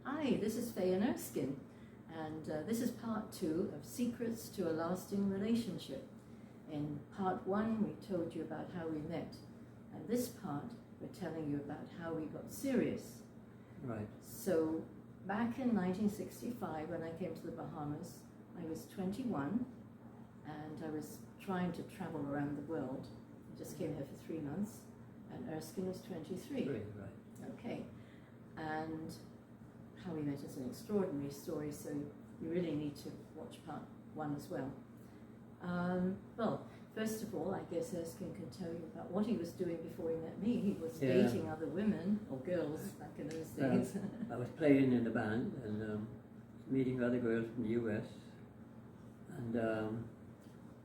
Hi, this is Faye and Erskine, and this is part 2 of Secrets to a Lasting Relationship. In part 1, we told you about how we met, and this part, we're telling you about how we got serious. Right. So, back in 1965, when I came to the Bahamas, I was 21, and I was trying to travel around the world. I just came here for 3 months, and Erskine was 23. Right. Okay, and how we met is an extraordinary story, so you really need to watch part 1 as well. Well, first of all, I guess Erskine can tell you about what he was doing before he met me. He was dating other women, or girls, back in those days. I was playing in the band and meeting other girls from the US. And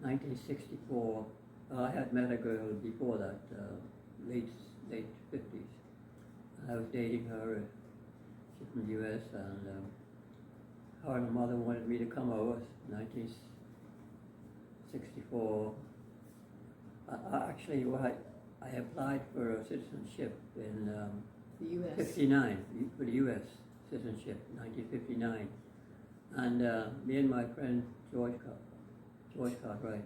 1964, I had met a girl before that, late 50s. I was dating her. She's from the US, and her and her mother wanted me to come over. 1964. Actually, I applied for a citizenship in The US. 59 for the US citizenship, 1959, and me and my friend George Cartwright,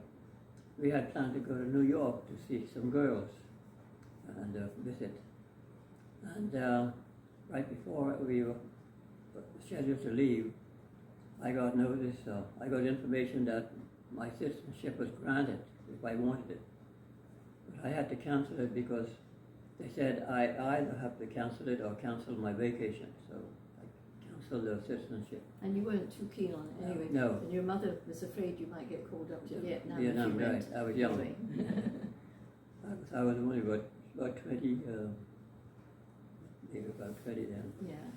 we had planned to go to New York to see some girls and visit. And right before we were scheduled to leave, I got information that my citizenship was granted if I wanted it. But I had to cancel it because they said I either have to cancel it or cancel my vacation. So I canceled the citizenship. And you weren't too keen on it anyway. No. And your mother was afraid you might get called up to Vietnam. Vietnam, right. I was young. Anyway. I was only about 20, maybe about 20 then. Yeah.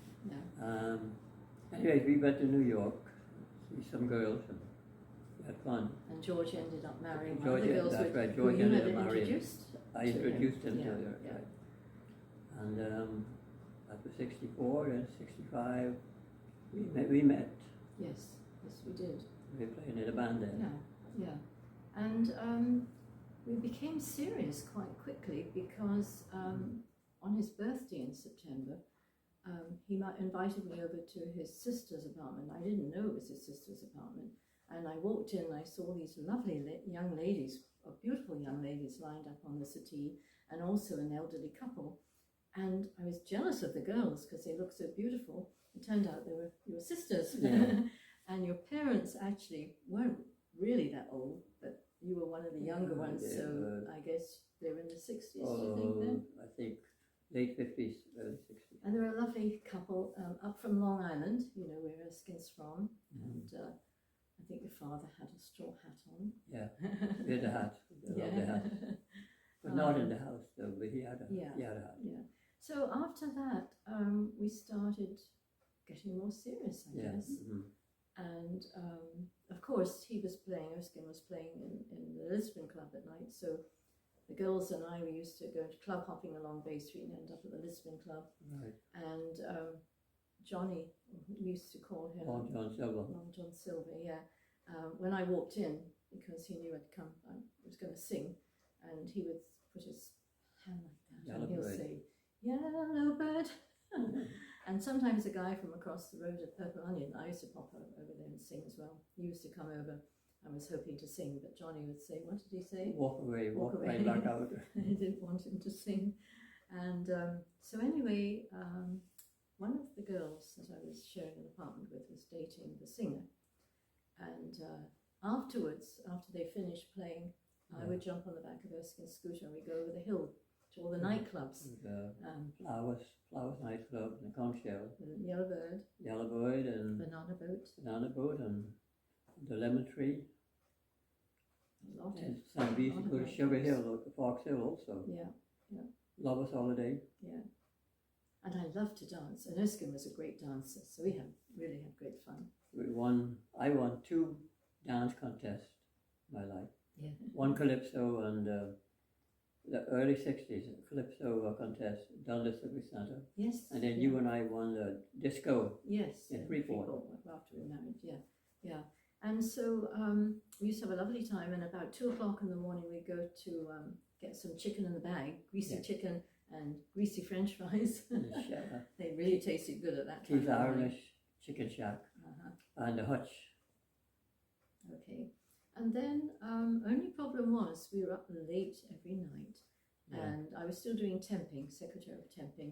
Anyways, we went to New York, see some girls, and we had fun. And George ended up marrying one George, of the girls that's right. who George you ended had up marrying. introduced. I introduced him to her. Yeah. Right. And after 64 and 65, we met. Yes, we did. We were playing in a band then. Yeah. And we became serious quite quickly because on his birthday in September, he invited me over to his sister's apartment. I didn't know it was his sister's apartment. And I walked in and I saw these lovely young ladies, beautiful young ladies lined up on the settee, and also an elderly couple. And I was jealous of the girls because they looked so beautiful. It turned out they were your sisters. Yeah. And your parents actually weren't really that old, but you were one of the younger ones, so I guess they were in the 60s, do you think then? I think late 50s, early 60s. And they were a lovely couple up from Long Island, where Erskine's from. And I think your father had a straw hat on. Yeah, he had a hat. I love the hat. But not in the house though, but he had a hat. Yeah. So after that, we started getting more serious, I guess. Mm-hmm. And of course, Erskine was playing in the Lisbon Club at night. So the girls and I, we used to go to club hopping along Bay Street and end up at the Lisbon Club. Right. And Johnny, we used to call him Long John Silver, yeah. When I walked in, because he knew I'd come, I was going to sing, and he would put his hand like that, and he'll say, "Yellow bird." And sometimes a guy from across the road at Purple Onion, I used to pop over there and sing as well. He used to come over and was hoping to sing, but Johnny would say, what did he say? Walk away back out. I didn't want him to sing. And so anyway, one of the girls that I was sharing an apartment with was dating the singer. And afterwards, after they finished playing, I would jump on the back of Erskine's scooter and we'd go over the hill to all the nightclubs. Flowers nightclub, and the Conch Shell. Yellow Bird, and Banana Boat, and the Lemon Tree. I love it. And we used to go to Sugar Hill or to Fox Hill also. Yeah. Lovers Holiday. Yeah. And I loved to dance, and Erskine was a great dancer, so we really had great fun. I won 2 dance contests in my life. Yeah. One Calypso and the early 60s Calypso contest, Dundas Civic Centre. Yes. And then you and I won the disco. Yes. In Freeport. After we married, yeah. And so we used to have a lovely time, and about 2 o'clock in the morning we'd go to get some chicken in the bag, greasy chicken, and greasy French fries. They really tasted good at that time. Keith Irish, Chicken Shack, and the Hutch. Okay. And then only problem was we were up late every night, and I was still doing temping, secretary of temping,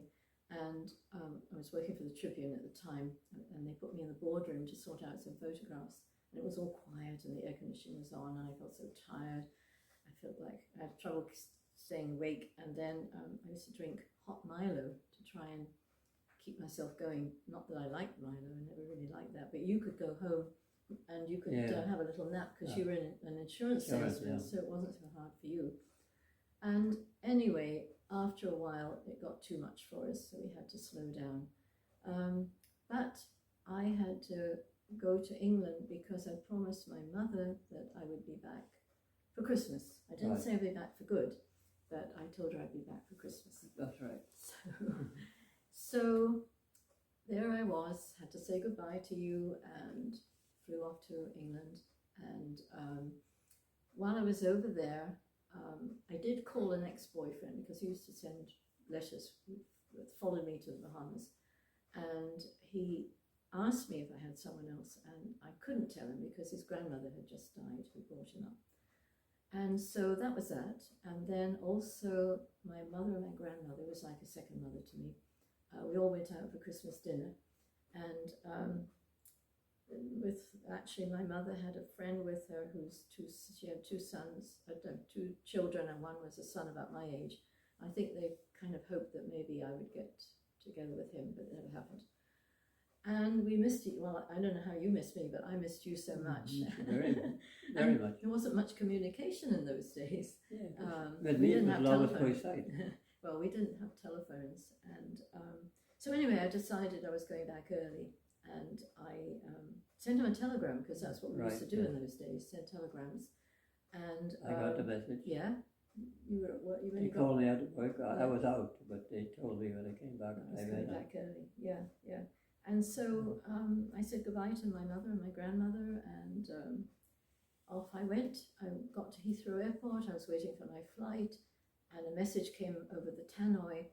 and I was working for the Tribune at the time, and they put me in the boardroom to sort out some photographs, and it was all quiet and the air conditioning was on, and I felt so tired. I felt like I had trouble staying awake, and then I used to drink hot Milo to try and keep myself going. Not that I liked Milo, I never really liked that, but you could go home and you could have a little nap because you were in an insurance salesman, so it wasn't so hard for you. And anyway, after a while it got too much for us, so we had to slow down. But I had to go to England because I promised my mother that I would be back for Christmas. I didn't say I'd be back for good, but I told her I'd be back for Christmas. That's right. So there I was, had to say goodbye to you and flew off to England. And while I was over there, I did call an ex-boyfriend because he used to send letters that followed me to the Bahamas. And he asked me if I had someone else, and I couldn't tell him because his grandmother had just died who brought him up. And so that was that. And then also my mother and my grandmother was like a second mother to me. We all went out for Christmas dinner, and with actually my mother had a friend with her she had two sons, two children, and one was a son about my age. I think they kind of hoped that maybe I would get together with him, but it never happened. And we missed you. Well, I don't know how you missed me, but I missed you so much. Very much. There wasn't much communication in those days. But we didn't have telephones. Well, we didn't have telephones, and so anyway, I decided I was going back early, and I sent him a telegram because that's what we used to do in those days, send telegrams. And I got the message. Yeah, you were at work. They called me out at work. I was out, but they told me when I came back. I was going back early. Yeah. And so I said goodbye to my mother and my grandmother, and off I went. I got to Heathrow Airport. I was waiting for my flight, and a message came over the tannoy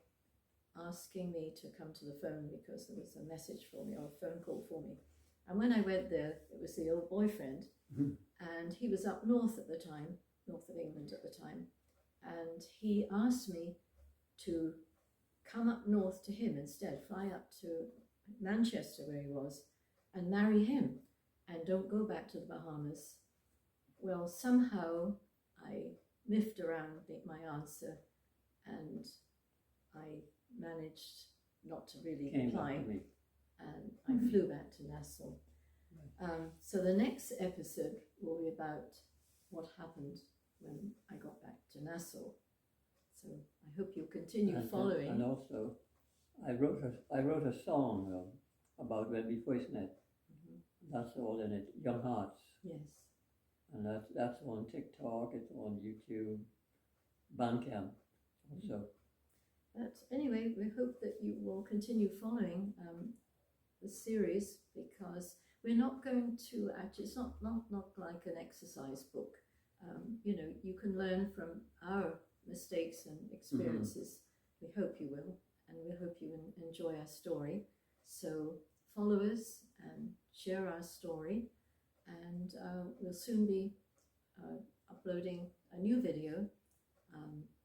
asking me to come to the phone because there was a message for me, or a phone call for me. And when I went there, it was the old boyfriend, and he was up north at the time, north of England at the time, and he asked me to come up north to him instead, fly up to Manchester where he was, and marry him, and don't go back to the Bahamas. Well, somehow I miffed around my answer, and I managed not to really reply, and I flew back to Nassau. So the next episode will be about what happened when I got back to Nassau. So I hope you'll continue following. And also, I wrote a song about when we first met. That's all in it, Young Hearts. Yes. And that's on TikTok, it's on YouTube, Bandcamp also. But anyway, we hope that you will continue following the series, because we're not going to actually, it's not like an exercise book. You can learn from our mistakes and experiences. We hope you will, and we hope you enjoy our story. So follow us and share our story, and we'll soon be uploading a new video.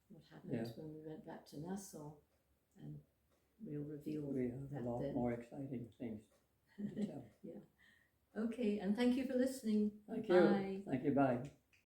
What happened when we went back to Nassau, and we'll reveal we have a lot more exciting things to tell. Okay, and thank you for listening. Thank Bye. you. Thank you. Bye.